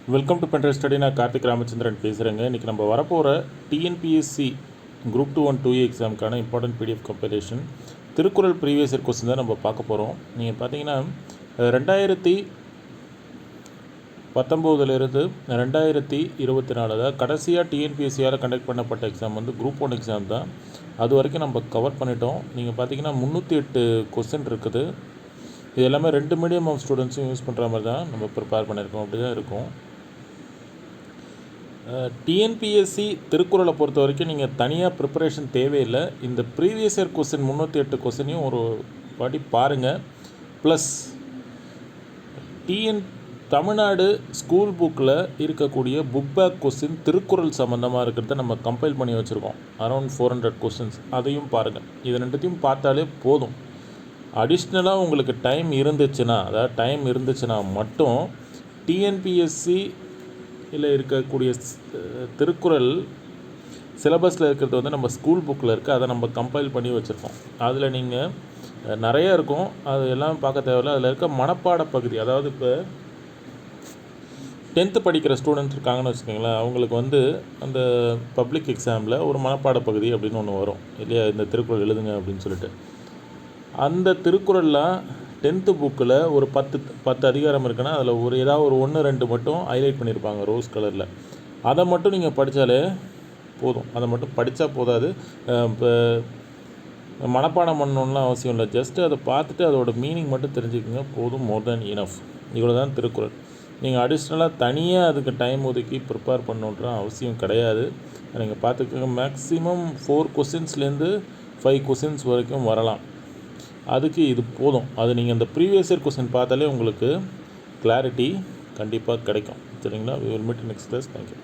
Welcome to pen drive study. நான் கார்த்திக் ராமச்சந்திரன் பேசுகிறேங்க. இன்றைக்கி நம்ம வரப்போகிற டிஎன்பிஎஸ்சி குரூப் 2 1 2 எக்ஸாமுக்கான important PDF compilation Thirukkural previous year question தான் நம்ம பார்க்க போகிறோம். நீங்கள் பார்த்தீங்கன்னா 2019 2024 அதாவது கடைசியாக டிஎன்பிஎஸ்சியால் கண்டக்ட் பண்ணப்பட்ட எக்ஸாம் வந்து குரூப் 1 எக்ஸாம் தான். அது வரைக்கும் நம்ம கவர் பண்ணிட்டோம். நீங்கள் பார்த்தீங்கன்னா 308 கொஸ்டின் இருக்குது. இது எல்லாமே 2 மீடியம் ஆஃப் ஸ்டூடெண்ட்ஸும் யூஸ் பண்ணுற மாதிரி தான் நம்ம ப்ரிப்பேர் பண்ணியிருக்கோம். அப்படி தான் இருக்கும். டிஎன்பிஎஸ்சி திருக்குறளை பொறுத்த வரைக்கும் நீங்கள் தனியாக ப்ரிப்பரேஷன் தேவையில்லை. இந்த ப்ரீவியஸ் இயர் கொஸ்டின் 308 கொஸ்டினையும் ஒரு வாட்டி பாருங்கள். ப்ளஸ் தமிழ்நாடு ஸ்கூல் புக்கில் இருக்கக்கூடிய புக் பேக் கொஸ்டின் திருக்குறள் சம்மந்தமாக இருக்கிறத நம்ம கம்பைல் பண்ணி வச்சுருக்கோம். அரௌண்ட் 400 கொஸ்டின்ஸ், அதையும் பாருங்கள். இது ரெண்டுத்தையும் பார்த்தாலே போதும். அடிஷ்னலாக உங்களுக்கு டைம் இருந்துச்சுன்னா மட்டும் டிஎன்பிஎஸ்சி இருக்கக்கூடிய திருக்குறள் சிலபஸில் இருக்கிறது வந்து நம்ம ஸ்கூல் புக்கில் இருக்குது. அதை நம்ம கம்பைல் பண்ணி வச்சுருக்கோம். அதில் நீங்கள் நிறைய இருக்கும், அது எல்லாம் பார்க்க தேவையில்லை. அதில் இருக்க மனப்பாட பகுதி, அதாவது இப்போ 10th படிக்கிற ஸ்டூடெண்ட்ஸ் இருக்காங்கன்னு வச்சுக்கோங்களேன், அவங்களுக்கு வந்து அந்த பப்ளிக் எக்ஸாமில் ஒரு மனப்பாட பகுதி அப்படின்னு ஒன்று வரும் இல்லையா, இந்த திருக்குறள் எழுதுங்க அப்படின்னு சொல்லிட்டு. அந்த திருக்குறள்லாம் 10th புக்கில் ஒரு 10 அதிகாரம் இருக்குன்னா அதில் ஏதாவது ஒரு 1-2 மட்டும் ஹைலைட் பண்ணியிருப்பாங்க ரோஸ் கலரில். அதை மட்டும் நீங்கள் படித்தாலே போதும். அதை மட்டும் படித்தா போதாது. இப்போ மனப்பாடம் பண்ணணும்லாம் அவசியம் இல்லை. ஜஸ்ட்டு அதை பார்த்துட்டு அதோட மீனிங் மட்டும் தெரிஞ்சுக்கோங்க, போதும். மோர் தேன் இனஃப். இவ்வளோ தான் திருக்குறள். நீங்கள் அடிஷ்னலாக தனியாக அதுக்கு டைம் ஒதுக்கி ப்ரிப்பேர் பண்ணணுன்ற அவசியம் கிடையாது. நீங்கள் பார்த்துக்கோங்க. மேக்ஸிமம் 4 கொஸ்டின்ஸ்லேருந்து 5 கொஸ்டின்ஸ் வரைக்கும் வரலாம். அதுக்கு இது போதும். அது நீங்கள் அந்த ப்ரீவியஸ் இயர் கொஸ்டின் பார்த்தாலே உங்களுக்கு கிளாரிட்டி கண்டிப்பாக கிடைக்கும். சரிங்களா? We will meet next class. Thank you.